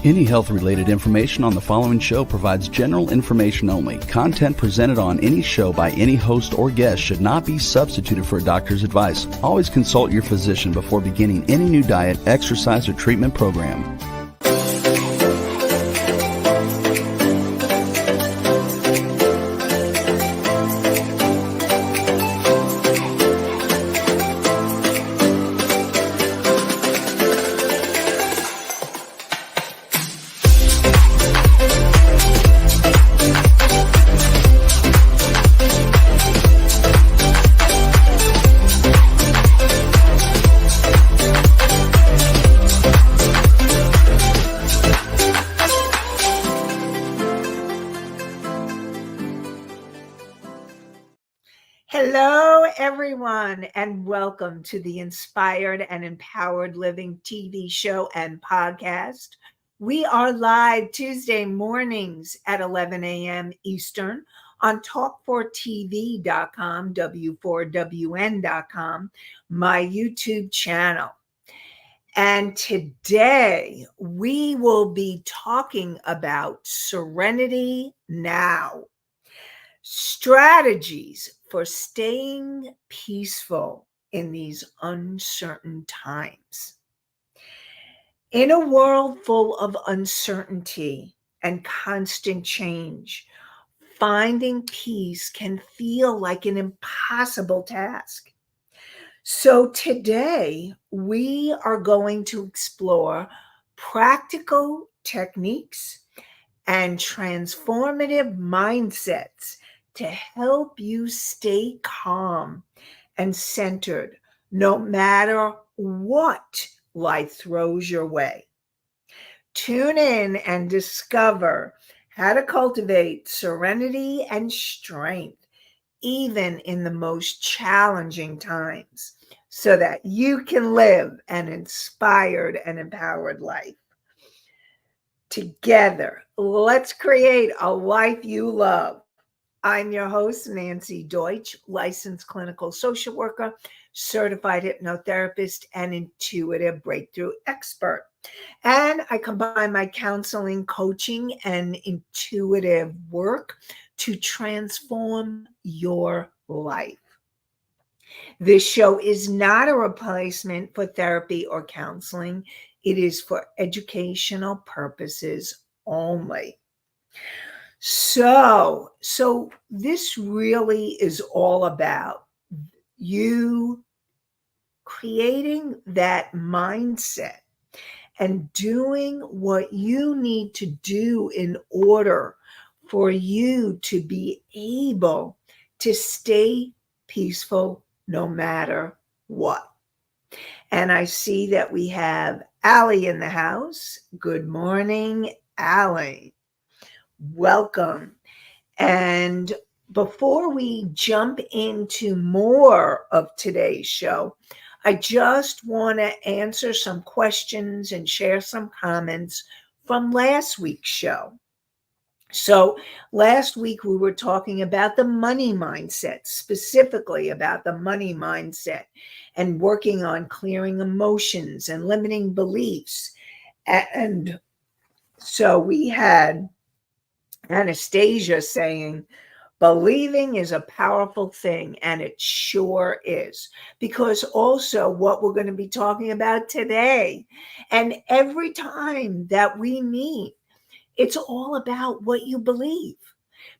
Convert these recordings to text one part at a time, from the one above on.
Any health-related information on the following show provides general information only. Content presented on any show by any host or guest should not be substituted for a doctor's advice. Always consult your physician before beginning any new diet, exercise, or treatment program. Hello, everyone, and welcome to the Inspired and Empowered Living TV show and podcast. We are live Tuesday mornings at 11 a.m. Eastern on talk4tv.com, w4wn.com, my YouTube channel. And today we will be talking about Serenity Now. Strategies for staying peaceful in these uncertain times. In a world full of uncertainty and constant change, finding peace can feel like an impossible task. So today, we are going to explore practical techniques and transformative mindsets to help you stay calm and centered no matter what life throws your way. Tune in and discover how to cultivate serenity and strength even in the most challenging times so that you can live an inspired and empowered life. Together, let's create a life you love. I'm your host, Nanci Deutsch, licensed clinical social worker, certified hypnotherapist, and intuitive breakthrough expert. And I combine my counseling, coaching, and intuitive work to transform your life. This show is not a replacement for therapy or counseling. It is for educational purposes only. So this really is all about you creating that mindset and doing what you need to do in order for you to be able to stay peaceful no matter what. And I see that we have Allie in the house. Good morning, Allie. Welcome. And before we jump into more of today's show, I just want to answer some questions and share some comments from last week's show. So last week we were talking about the money mindset, specifically about the money mindset and working on clearing emotions and limiting beliefs. And so we had Anastasia saying, believing is a powerful thing, and it sure is, because also what we're going to be talking about today, and every time that we meet, it's all about what you believe,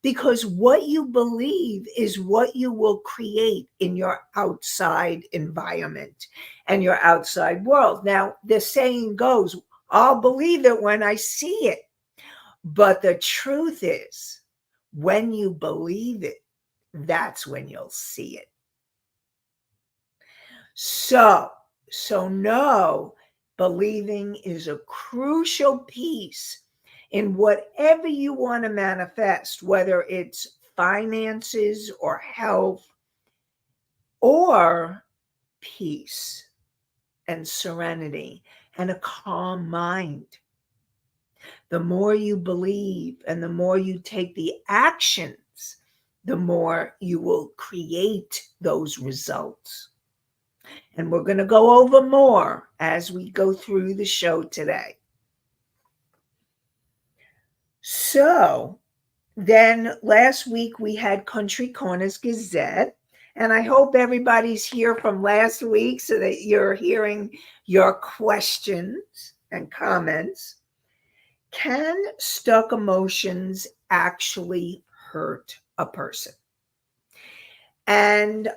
because what you believe is what you will create in your outside environment and your outside world. Now, the saying goes, I'll believe it when I see it. But the truth is, when you believe it, that's when you'll see it. So know believing is a crucial piece in whatever you want to manifest, whether it's finances or health or peace and serenity and a calm mind. The more you believe and the more you take the actions, the more you will create those results. And we're going to go over more as we go through the show today. So then last week we had Country Corners Gazette. And I hope everybody's here from last week so that you're hearing your questions and comments. Can stuck emotions actually hurt a person? And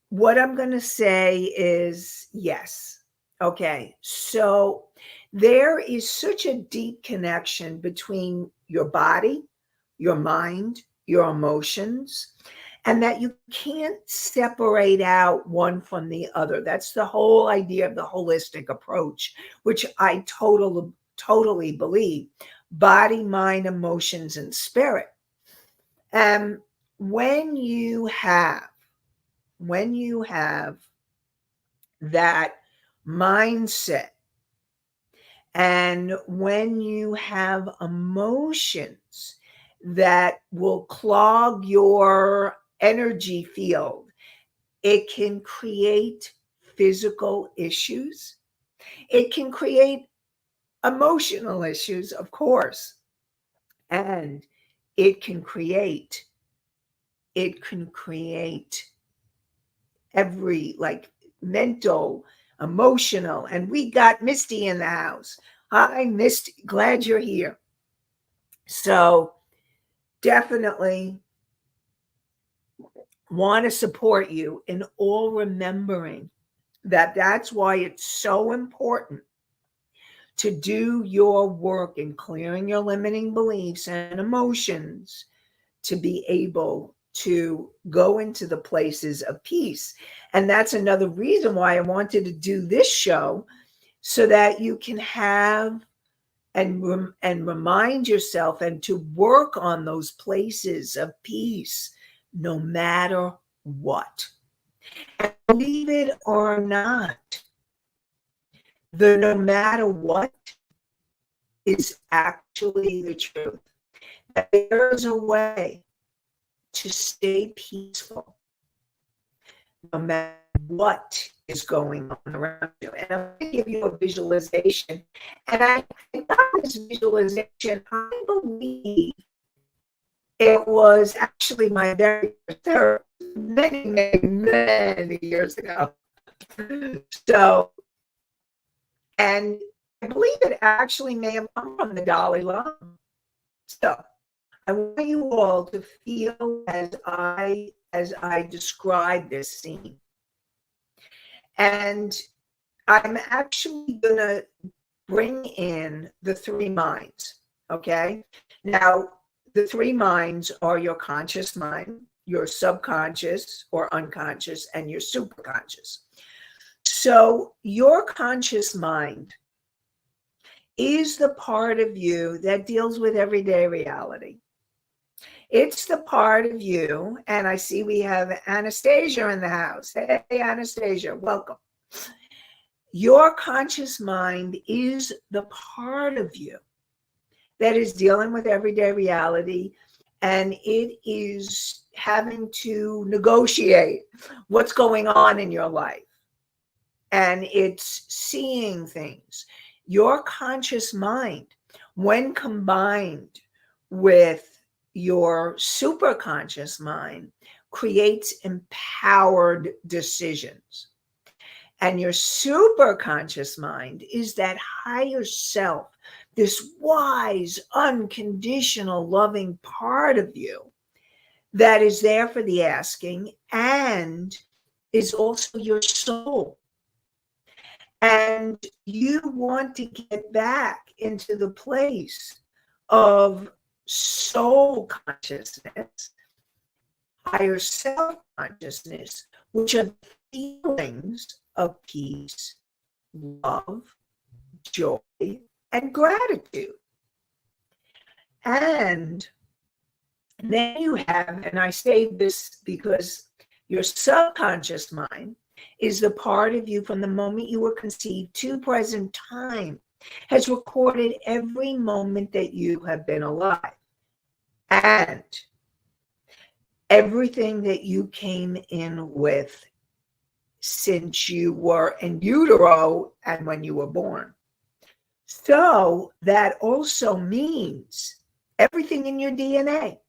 what I'm going to say is yes. Okay. So there is such a deep connection between your body, your mind, your emotions, and that you can't separate out one from the other. That's the whole idea of the holistic approach, which I totally believe. Body, mind, emotions, and spirit. And when you have that mindset, and when you have emotions that will clog your energy field, it can create physical issues. It can create emotional issues, of course. And it can create every like mental, emotional. And we got Misty in the house. Hi, Misty. Glad you're here. So definitely want to support you in all remembering that that's why it's so important to do your work in clearing your limiting beliefs and emotions to be able to go into the places of peace. And that's another reason why I wanted to do this show, so that you can have and remind yourself and to work on those places of peace no matter what. And believe it or not, the no matter what is actually the truth. That there is a way to stay peaceful no matter what is going on around you. And I'm going to give you a visualization. And I got this visualization, I believe it was actually my very first therapist many years ago. So, and I believe it actually may have come from the Dalai Lama. So I want you all to feel as I describe this scene. And I'm actually going to bring in the three minds, okay? Now, the three minds are your conscious mind, your subconscious or unconscious, and your superconscious. So your conscious mind is the part of you that deals with everyday reality. It's the part of you, and I see we have Anastasia in the house. Hey, Anastasia, welcome. Your conscious mind is the part of you that is dealing with everyday reality, and it is having to negotiate what's going on in your life. And it's seeing things. Your conscious mind, when combined with your superconscious mind, creates empowered decisions. And your superconscious mind is that higher self, this wise, unconditional, loving part of you that is there for the asking and is also your soul. And you want to get back into the place of soul consciousness, higher self consciousness, which are feelings of peace, love, joy, and gratitude. And then you have, and I say this because your subconscious mind is the part of you from the moment you were conceived to present time, has recorded every moment that you have been alive. And everything that you came in with since you were in utero and when you were born. So that also means everything in your DNA.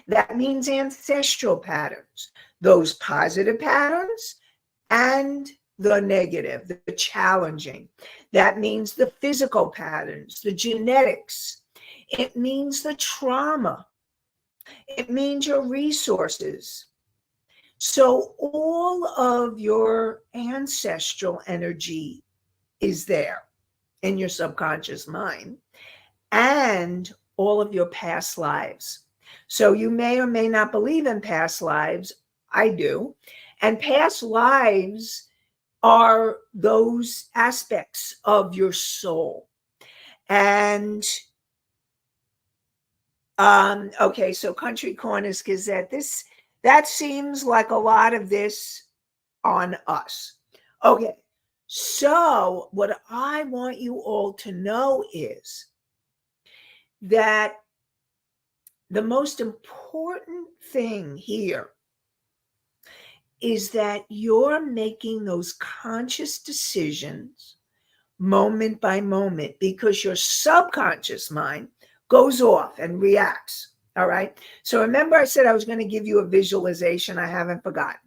That means ancestral patterns, those positive patterns and the negative, the challenging. That means the physical patterns, the genetics. It means the trauma. It means your resources. So all of your ancestral energy is there in your subconscious mind, and all of your past lives. So you may or may not believe in past lives. I do. And past lives are those aspects of your soul. And okay, so Country Corners Gazette, that seems like a lot of this on us. Okay, so what I want you all to know is that the most important thing here is that you're making those conscious decisions moment by moment, because your subconscious mind goes off and reacts. All right. So remember, I said I was going to give you a visualization. I haven't forgotten.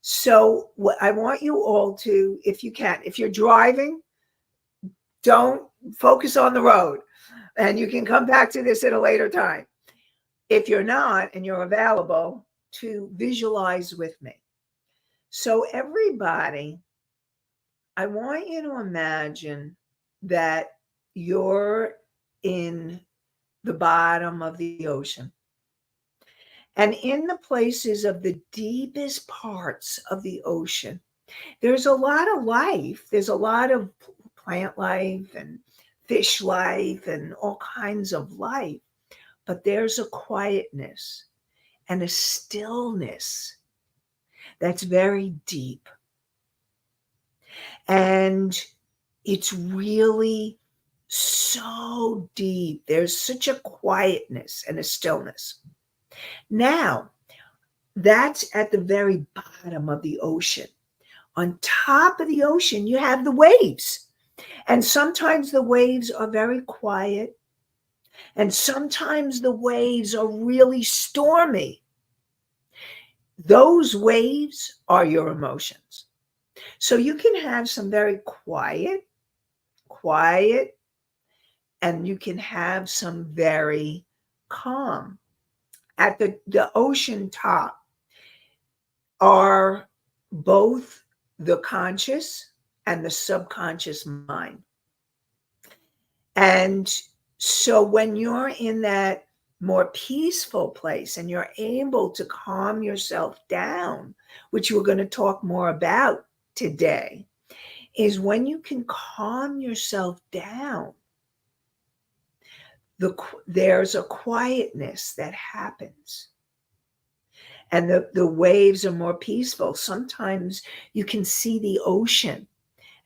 So what I want you all to, if you can, if you're driving, don't focus on the road, and you can come back to this at a later time. If you're not and you're available, to visualize with me. So everybody, I want you to imagine that you're in the bottom of the ocean. And in the places of the deepest parts of the ocean, there's a lot of life. There's a lot of plant life and fish life and all kinds of life. But there's a quietness and a stillness that's very deep. And it's really so deep. There's such a quietness and a stillness. Now, that's at the very bottom of the ocean. On top of the ocean, you have the waves. And sometimes the waves are very quiet. And sometimes the waves are really stormy. Those waves are your emotions. So you can have some very quiet, and you can have some very calm. At the ocean top are both the conscious and the subconscious mind. And so when you're in that more peaceful place and you're able to calm yourself down, which we're going to talk more about today, is when you can calm yourself down, there's a quietness that happens. And the waves are more peaceful. Sometimes you can see the ocean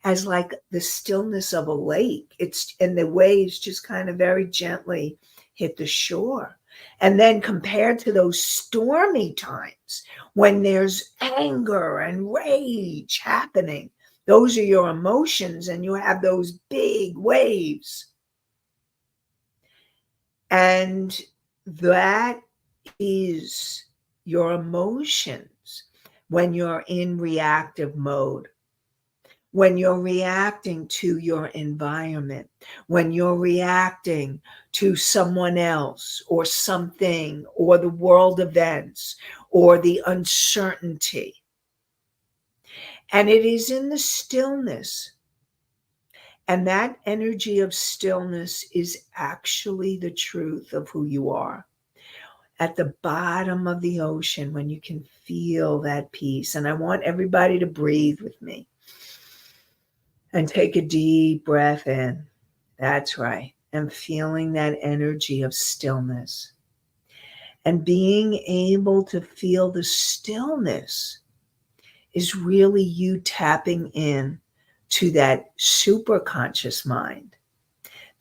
as like the stillness of a lake. And the waves just kind of very gently hit the shore. And then compared to those stormy times when there's anger and rage happening, those are your emotions, and you have those big waves. And that is your emotions when you're in reactive mode, when you're reacting to your environment, when you're reacting to someone else or something or the world events or the uncertainty. And it is in the stillness. And that energy of stillness is actually the truth of who you are. At the bottom of the ocean, when you can feel that peace. And I want everybody to breathe with me and take a deep breath in. That's right. And feeling that energy of stillness. And being able to feel the stillness is really you tapping in to that super conscious mind,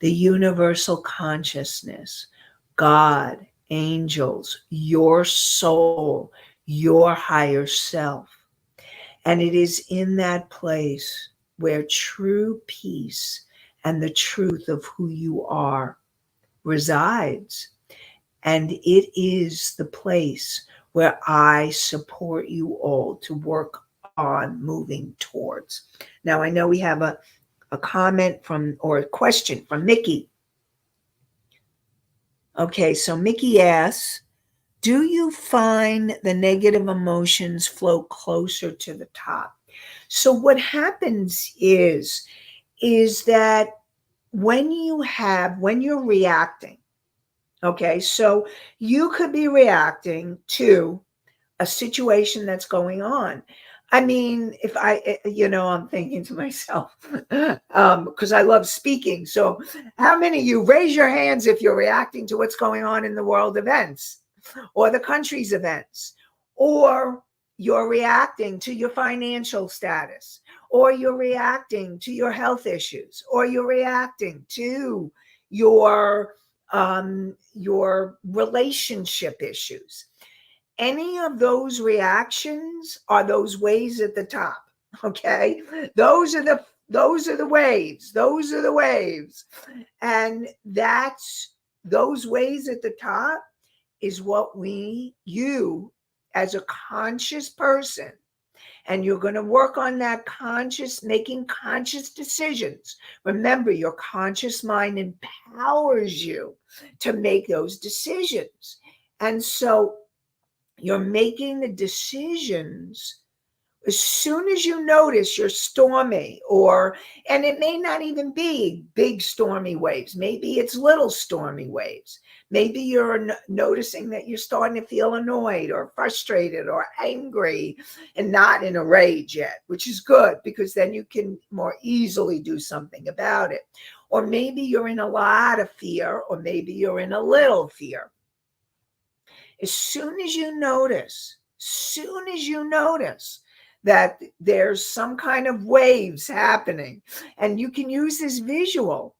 the universal consciousness, God, angels, your soul, your higher self. And it is in that place where true peace and the truth of who you are resides. And it is the place where I support you all to work on moving towards. Now, I know we have a comment from, or a question from Mickey. Okay, so Mickey asks, do you find the negative emotions flow closer to the top? So what happens is that when you're reacting, okay, so you could be reacting to a situation that's going on. I mean, if I'm thinking to myself, because I love speaking. So, how many of you raise your hands if you're reacting to what's going on in the world events or the country's events, or you're reacting to your financial status, or you're reacting to your health issues, or you're reacting to your relationship issues? Any of those reactions are those waves at the top. Okay, those are the waves. Those are the waves. And those waves at the top is what you as a conscious person, and you're going to work on that making conscious decisions. Remember, your conscious mind empowers you to make those decisions. And so you're making the decisions as soon as you notice you're stormy, and it may not even be big stormy waves. Maybe it's little stormy waves. Maybe you're noticing that you're starting to feel annoyed or frustrated or angry and not in a rage yet, which is good because then you can more easily do something about it. Or maybe you're in a lot of fear, or maybe you're in a little fear. As soon as you notice that there's some kind of waves happening, and you can use this visual,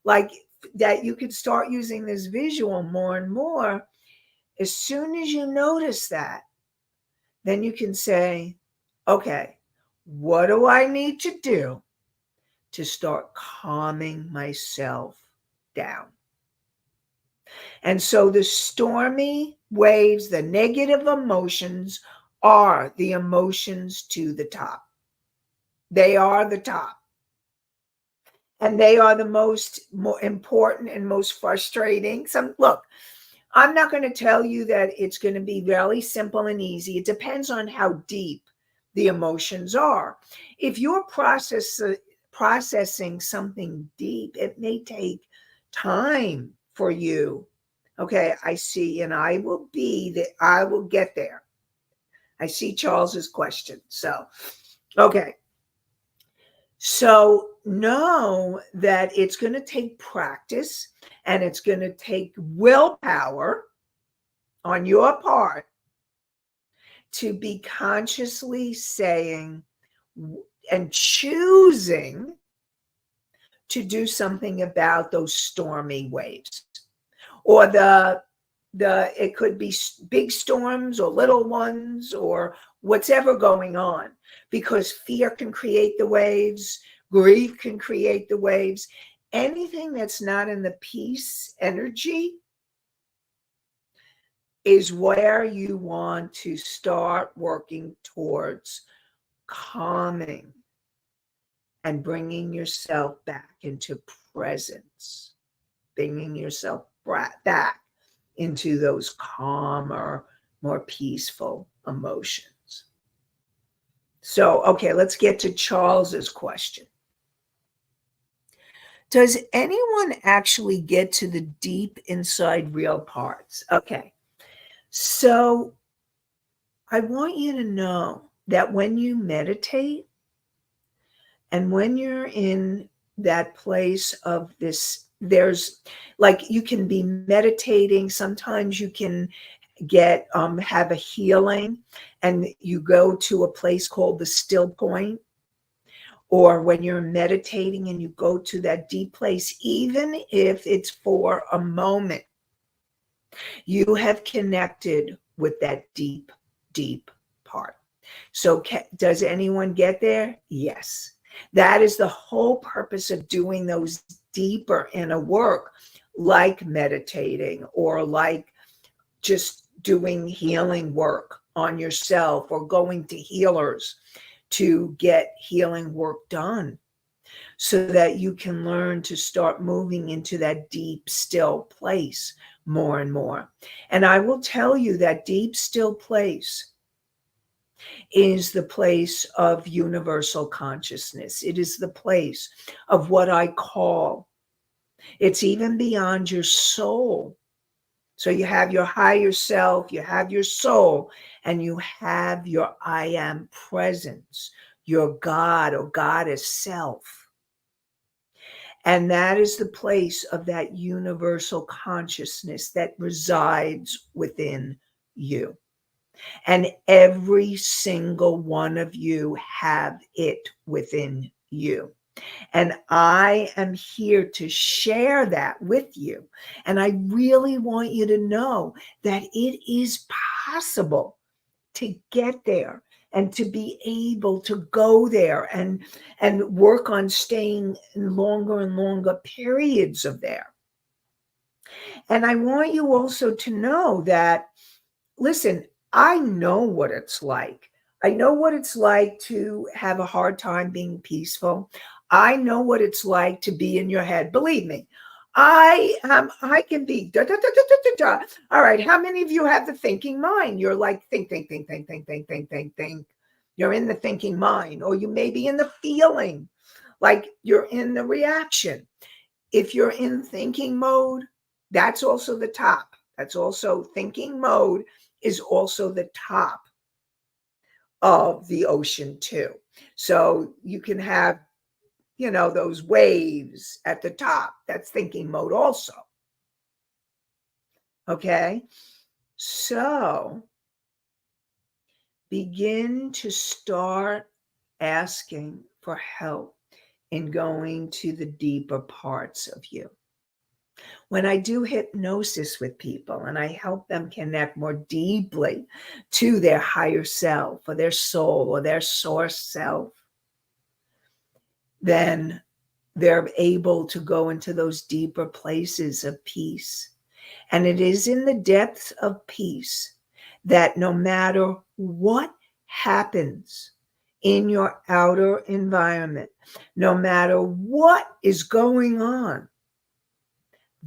like that you could start using this visual more and more. As soon as you notice that, then you can say, okay, what do I need to do to start calming myself down? And so the stormy waves, the negative emotions, are the emotions to the top. They are the top. And they are the more important and most frustrating. Look, I'm not going to tell you that it's going to be really simple and easy. It depends on how deep the emotions are. If you're processing something deep, it may take time for you. Okay, I see, and I will get there. I see Charles's question. So, okay. So know that it's going to take practice, and it's going to take willpower on your part to be consciously saying and choosing to do something about those stormy waves, or it could be big storms or little ones or whatever going on, because fear can create the waves, grief can create the waves. Anything that's not in the peace energy is where you want to start working towards calming and bringing yourself back into presence, bringing yourself back into those calmer, more peaceful emotions. So, okay, let's get to Charles's question. Does anyone actually get to the deep inside real parts? Okay, so I want you to know that when you meditate and when you're in that place of this, there's like, you can be meditating. Sometimes you can have a healing, and you go to a place called the still point, or when you're meditating and you go to that deep place, even if it's for a moment, you have connected with that deep, deep part. So does anyone get there? Yes. That is the whole purpose of doing those deeper inner work, like meditating or like just doing healing work on yourself or going to healers to get healing work done so that you can learn to start moving into that deep, still place more and more. And I will tell you that deep, still place is the place of universal consciousness. It is the place of what I call, it's even beyond your soul. So you have your higher self, you have your soul, and you have your I am presence, your God or goddess self. And that is the place of that universal consciousness that resides within you. And every single one of you have it within you. And I am here to share that with you. And I really want you to know that it is possible to get there and to be able to go there and work on staying in longer and longer periods of there. And I want you also to know that, listen, I know what it's like. I know what it's like to have a hard time being peaceful. I know what it's like to be in your head. Believe me, I can be da, da, da, da, da, da, da. All right. How many of you have the thinking mind? You're like think, think, think, think, think, think, think, think, think. You're in the thinking mind, or you may be in the feeling, like you're in the reaction. If you're in thinking mode, that's also the top. That's also thinking mode is also the top of the ocean too. So you can have, those waves at the top. That's thinking mode also. Okay. So begin to start asking for help in going to the deeper parts of you. When I do hypnosis with people and I help them connect more deeply to their higher self or their soul or their source self, then they're able to go into those deeper places of peace. And it is in the depths of peace that no matter what happens in your outer environment, no matter what is going on,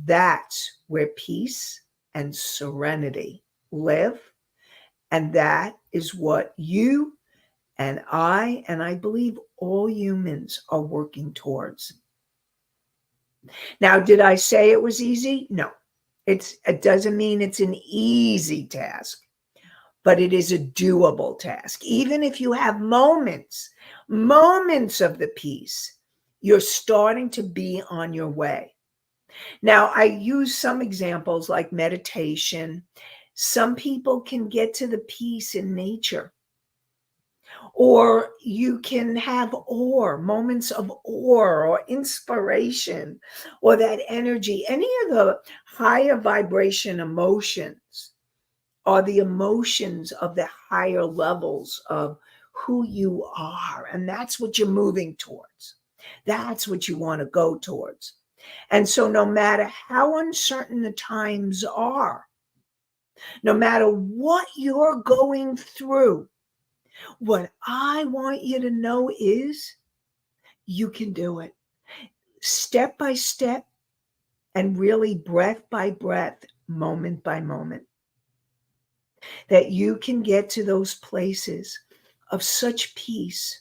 that's where peace and serenity live. And that is what you and I believe all humans are working towards. Now, did I say it was easy? No. It doesn't mean it's an easy task, but it is a doable task. Even if you have moments of the peace, you're starting to be on your way. Now, I use some examples like meditation. Some people can get to the peace in nature, or you can have moments of awe or inspiration, or that energy. Any of the higher vibration emotions are the emotions of the higher levels of who you are. And that's what you're moving towards. That's what you want to go towards. And so no matter how uncertain the times are, no matter what you're going through, what I want you to know is you can do it step by step and really breath by breath, moment by moment. That you can get to those places of such peace.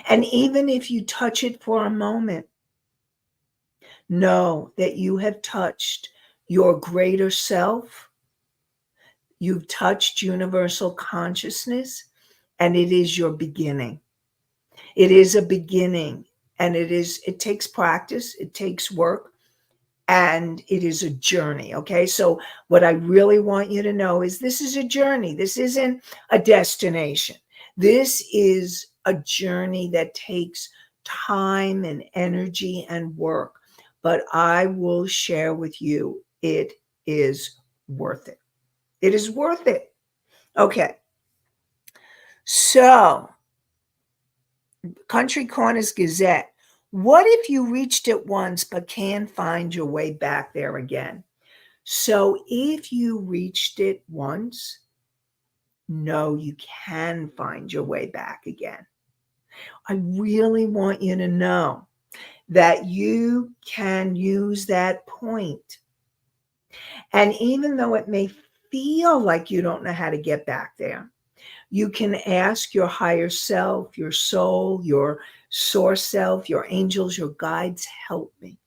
And even if you touch it for a moment, know that you have touched your greater self. You've touched universal consciousness, and it is your beginning. It is a beginning, and it takes practice, it takes work, and it is a journey. Okay. So what I really want you to know is this is a journey. This isn't a destination. This is a journey that takes time and energy and work. But I will share with you, it is worth it. It is worth it. Okay. So, Country Corners Gazette What if you reached it once but can't find your way back there again? So if you reached it once, know you can find your way back again. I really want you to know that you can use that point. And even though it may feel like you don't know how to get back there, you can ask your higher self, your soul, your source self, your angels, your guides, help me.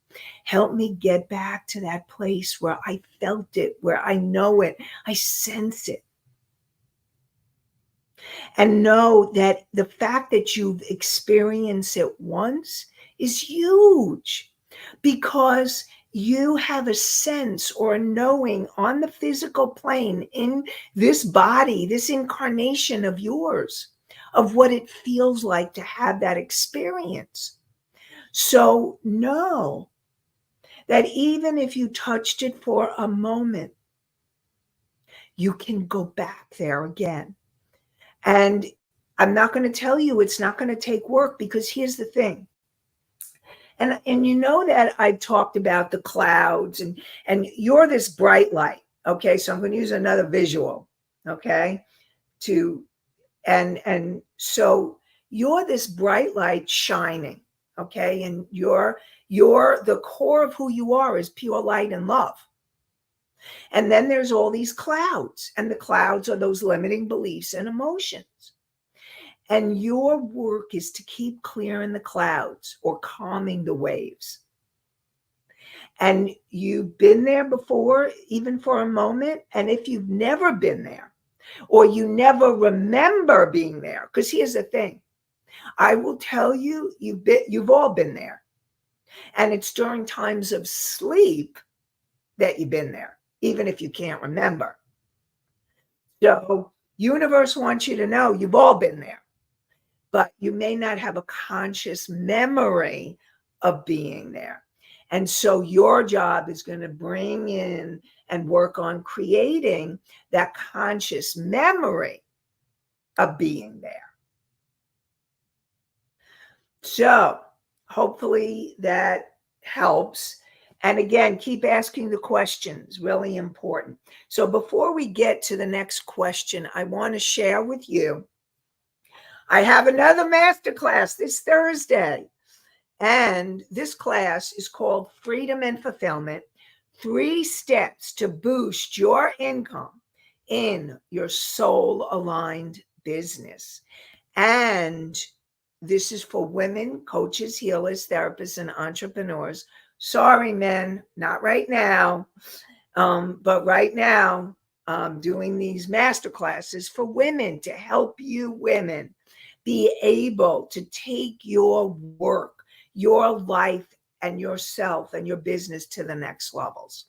Help me get back to that place where I felt it, where I know it, I sense it. And know that the fact that you've experienced it once is huge, because you have a sense or a knowing on the physical plane in this body, this incarnation of yours, of what it feels like to have that experience. So know that even if you touched it for a moment, you can go back there again. And I'm not going to tell you it's not going to take work, because here's the thing. And you know that I've talked about the clouds, and you're this bright light. Okay, so I'm going to use another visual. Okay, to and so you're this bright light shining. Okay, and you're the core of who you are is pure light and love. And then there's all these clouds, and the clouds are those limiting beliefs and emotions. And your work is to keep clearing the clouds or calming the waves. And you've been there before, even for a moment. And if you've never been there, or you never remember being there, because here's the thing, I will tell you, you've all been there. And it's during times of sleep that you've been there, even if you can't remember. So universe wants you to know you've all been there, but you may not have a conscious memory of being there. And so your job is going to bring in and work on creating that conscious memory of being there. So hopefully that helps. And again, keep asking the questions, really important. So before we get to the next question, I want to share with you, I have another masterclass this Thursday. And this class is called Freedom and Fulfillment, 3 Steps to Boost Your Income in Your Soul Aligned Business. And this is for women, coaches, healers, therapists, and entrepreneurs. Sorry, men, not right now. But right now, I'm doing these master classes for women to help you women be able to take your work, your life, and yourself and your business to the next levels.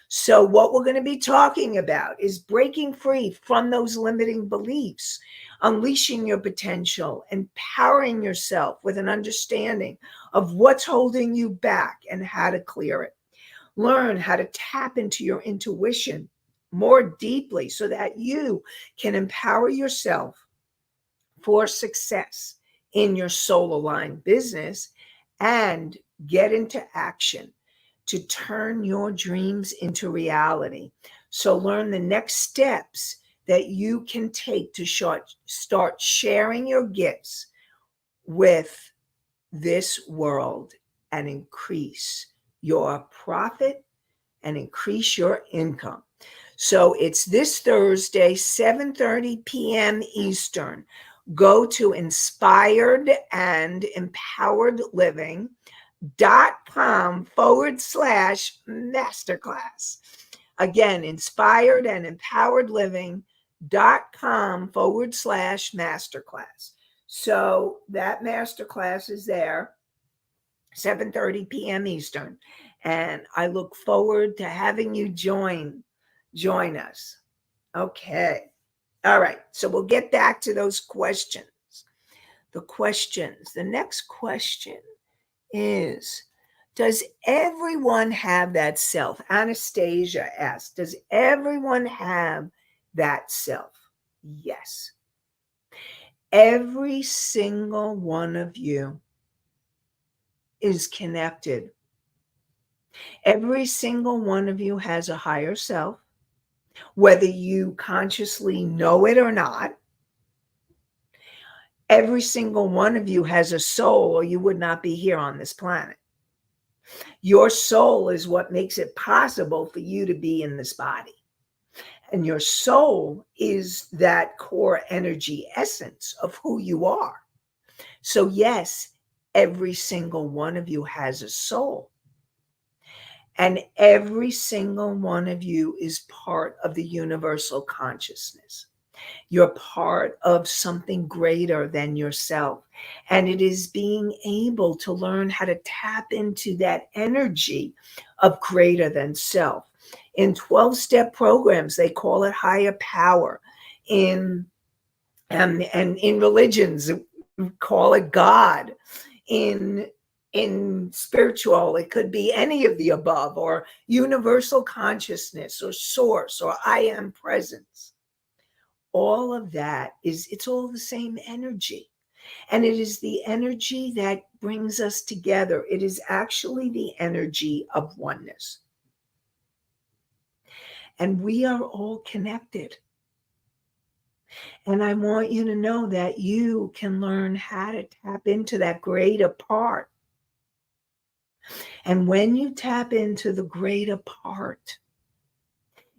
So what we're going to be talking about is breaking free from those limiting beliefs, unleashing your potential, empowering yourself with an understanding of what's holding you back and how to clear it. Learn how to tap into your intuition more deeply so that you can empower yourself for success in your soul aligned business, and get into action to turn your dreams into reality. So learn the next steps that you can take to start sharing your gifts with this world and increase your profit and increase your income. So it's this Thursday, 7:30 p.m. Eastern. Go to inspiredandempoweredliving.com/masterclass. Again, inspiredandempoweredliving.com/masterclass. So that masterclass is there, 7:30 p.m. Eastern. And I look forward to having you join us. Okay. All right. So we'll get back to those questions. The next question is, does everyone have that self? Anastasia asked, does everyone have that self? Yes. Every single one of you is connected. Every single one of you has a higher self, whether you consciously know it or not. Every single one of you has a soul, or you would not be here on this planet. Your soul is what makes it possible for you to be in this body. And your soul is that core energy essence of who you are. So yes, every single one of you has a soul. And every single one of you is part of the universal consciousness. You're part of something greater than yourself. And it is being able to learn how to tap into that energy of greater than self. In 12-step programs, they call it higher power. And in religions, call it God. In spiritual, it could be any of the above, or universal consciousness, or source, or I am presence. All of that it's all the same energy. And it is the energy that brings us together. It is actually the energy of oneness. And we are all connected. And I want you to know that you can learn how to tap into that greater part. And when you tap into the greater part,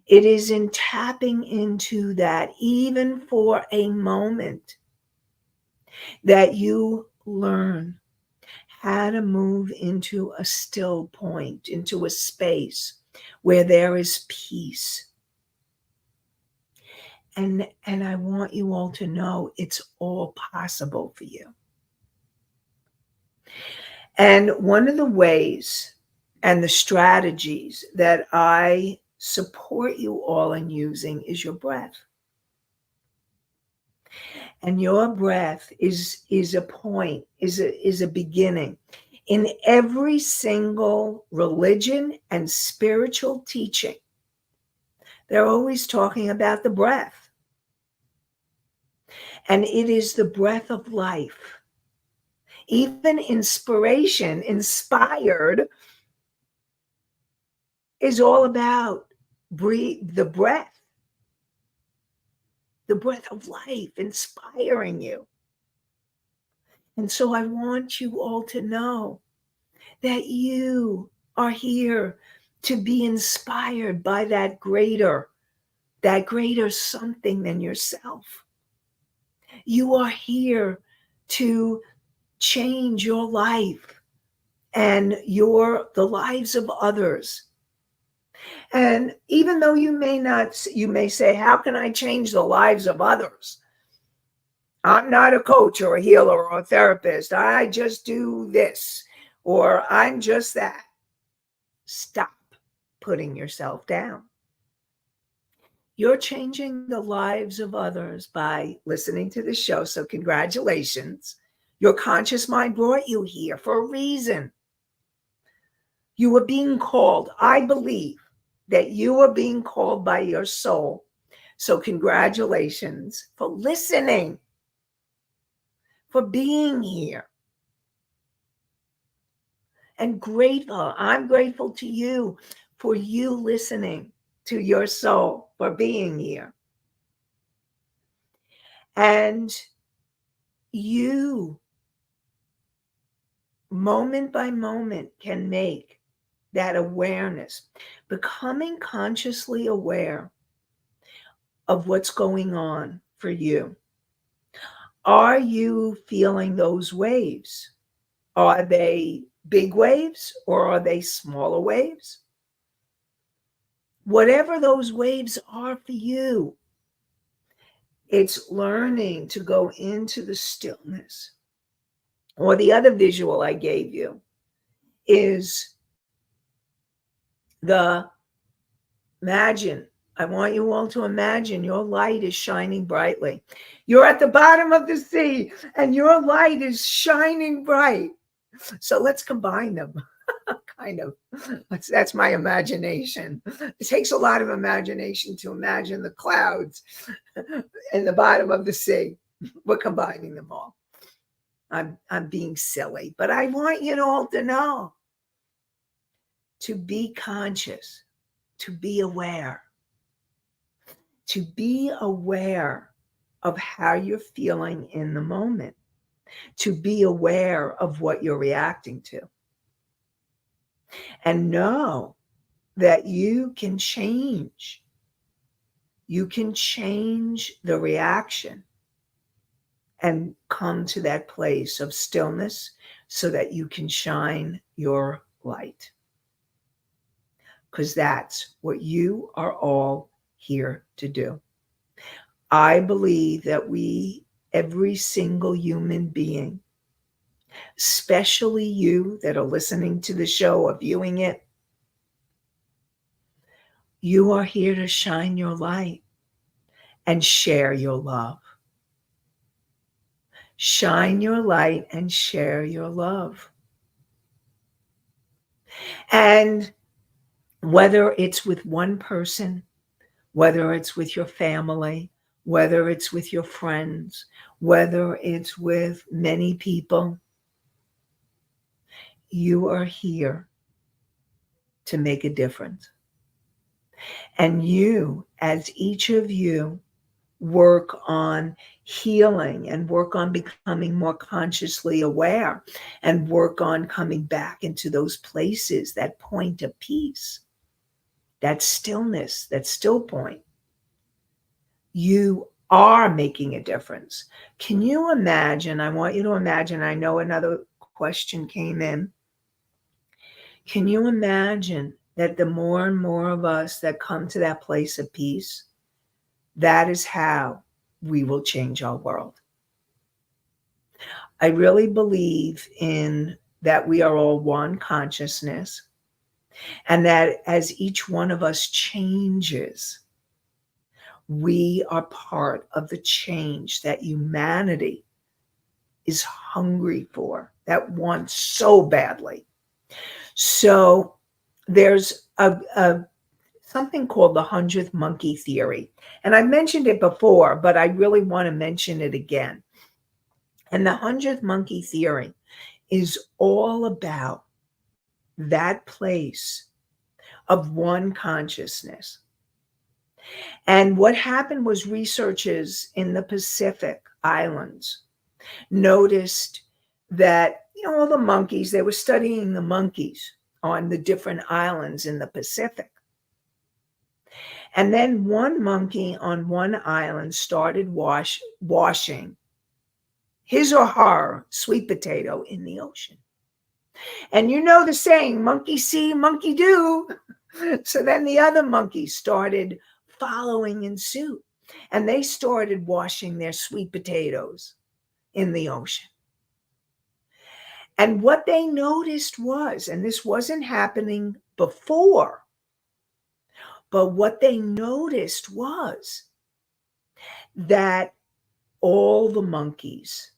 it is in tapping into that, even for a moment, that you learn how to move into a still point, into a space where there is peace. And I want you all to know it's all possible for you. And one of the ways and the strategies that I support you all in using is your breath. And your breath is a point, is a beginning. In every single religion and spiritual teaching, they're always talking about the breath. And it is the breath of life. Even inspiration, inspired, is all about the breath of life, inspiring you. And so I want you all to know that you are here to be inspired by that greater something than yourself. You are here to change your life and the lives of others. And even though you may say, how can I change the lives of others? I'm not a coach or a healer or a therapist. I just do this, or I'm just that. Stop putting yourself down. You're changing the lives of others by listening to the show. So congratulations. Your conscious mind brought you here for a reason. You were being called. I believe that you are being called by your soul. So congratulations for listening, for being here. And grateful. I'm grateful to you for you listening to your soul, for being here. And you, moment by moment, can make that awareness, becoming consciously aware of what's going on for you. Are you feeling those waves? Are they big waves or are they smaller waves? Whatever those waves are for you, it's learning to go into the stillness. Or the other visual I gave you is imagine. I want you all to imagine your light is shining brightly. You're at the bottom of the sea and your light is shining bright. So let's combine them. Kind of. That's my imagination. It takes a lot of imagination to imagine the clouds in the bottom of the sea. We're combining them all. I'm being silly, but I want you all to know to be conscious, to be aware of how you're feeling in the moment, to be aware of what you're reacting to, and know that you can change. You can change the reaction and come to that place of stillness so that you can shine your light. Because that's what you are all here to do. I believe that every single human being, especially you that are listening to the show or viewing it, you are here to shine your light and share your love. Shine your light and share your love. And whether it's with one person, whether it's with your family, whether it's with your friends, whether it's with many people, you are here to make a difference. And you, as each of you, work on healing and work on becoming more consciously aware and work on coming back into those places, that point of peace, that stillness, that still point, you are making a difference. Can you imagine? I want you to imagine, I know another question came in. Can you imagine that the more and more of us that come to that place of peace, that is how we will change our world? I really believe in that we are all one consciousness, and that as each one of us changes, we are part of the change that humanity is hungry for, that wants so badly. So there's something called the 100th monkey theory. And I mentioned it before, but I really want to mention it again. And the 100th monkey theory is all about that place of one consciousness. And what happened was researchers in the Pacific Islands noticed that, all the monkeys, they were studying the monkeys on the different islands in the Pacific. And then one monkey on one island started washing his or her sweet potato in the ocean. And you know the saying, monkey see, monkey do. So then the other monkeys started following in suit, and they started washing their sweet potatoes in the ocean. And what they noticed was, and this wasn't happening before, but what they noticed was that all the monkeys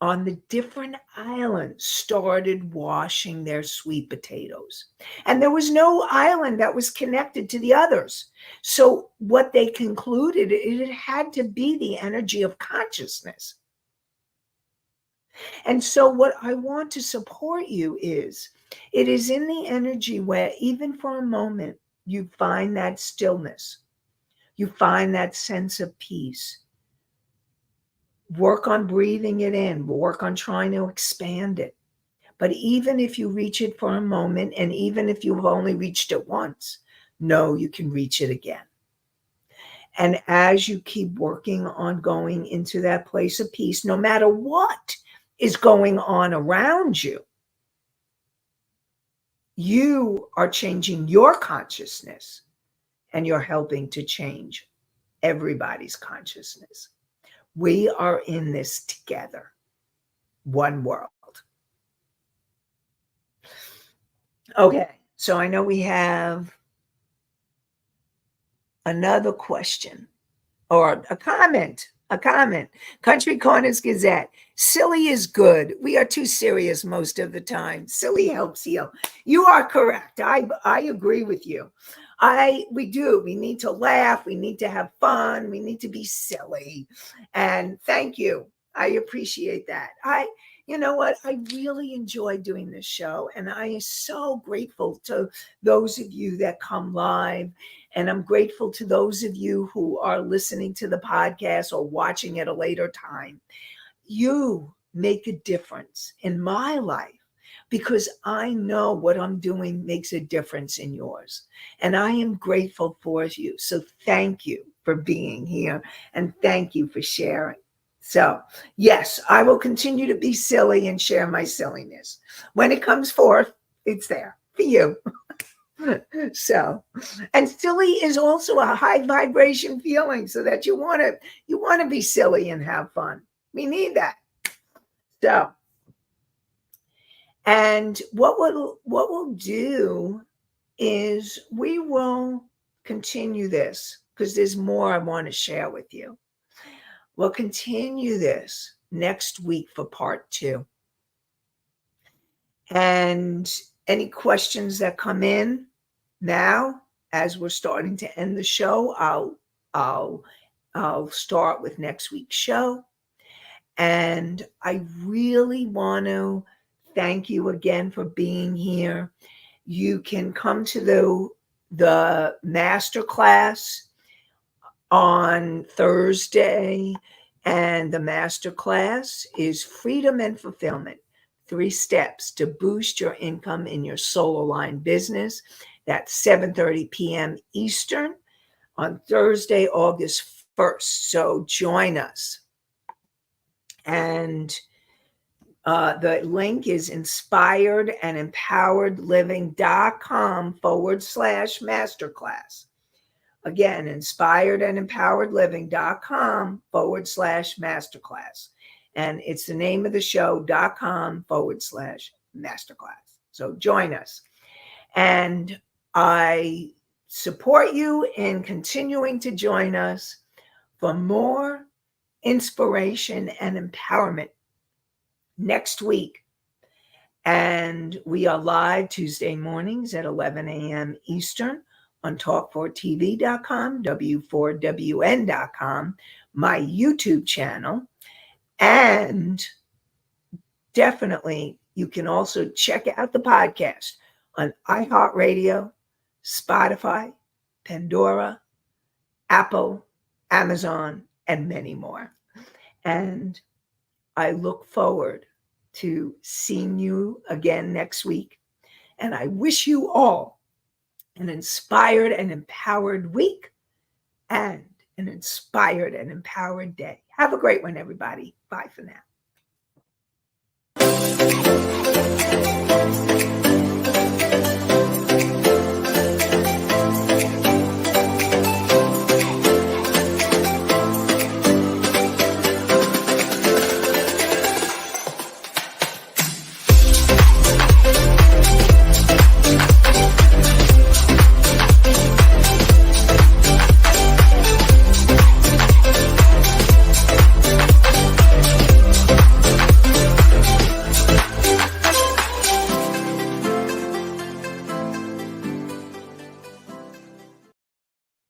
on the different islands started washing their sweet potatoes. And there was no island that was connected to the others. So what they concluded, it had to be the energy of consciousness. And so what I want to support you is, it is in the energy where even for a moment, you find that stillness. You find that sense of peace. Work on breathing it in. Work on trying to expand it. But even if you reach it for a moment, and even if you've only reached it once, know you can reach it again. And as you keep working on going into that place of peace, no matter what is going on around you, you are changing your consciousness, and you're helping to change everybody's consciousness. We are in this together, one world. Okay, so I know we have another question or a comment. Country Corners Gazette. Silly is good. We are too serious most of the time. Silly helps heal. You are correct. I agree with you. we do. We need to laugh. We need to have fun. We need to be silly. And thank you. I appreciate that. You know what? I really enjoy doing this show. And I am so grateful to those of you that come live. And I'm grateful to those of you who are listening to the podcast or watching at a later time. You make a difference in my life because I know what I'm doing makes a difference in yours. And I am grateful for you. So thank you for being here and thank you for sharing. So, yes, I will continue to be silly and share my silliness. When it comes forth, it's there for you. So, and silly is also a high vibration feeling so that you want to be silly and have fun. We need that. So, and what we'll do is we will continue this because there's more I want to share with you. We'll continue this next week for part 2. And any questions that come in now, as we're starting to end the show, I'll start with next week's show. And I really want to thank you again for being here. You can come to the master class on Thursday, and the master class is Freedom and Fulfillment: 3 steps to boost your income in your solar line business. That's 7:30 p.m. Eastern on Thursday, August 1st. So join us. And the link is inspiredandempoweredliving.com/masterclass. Again, inspiredandempoweredliving.com/masterclass. And it's the name of the show.com/masterclass. So join us. And I support you in continuing to join us for more inspiration and empowerment next week. And we are live Tuesday mornings at 11 a.m. Eastern on talk4tv.com, w4wn.com, my YouTube channel. And definitely, you can also check out the podcast on iHeartRadio, Spotify, Pandora, Apple, Amazon, and many more. And I look forward to seeing you again next week. And I wish you all an inspired and empowered week and an inspired and empowered day. Have a great one, everybody. Bye for now.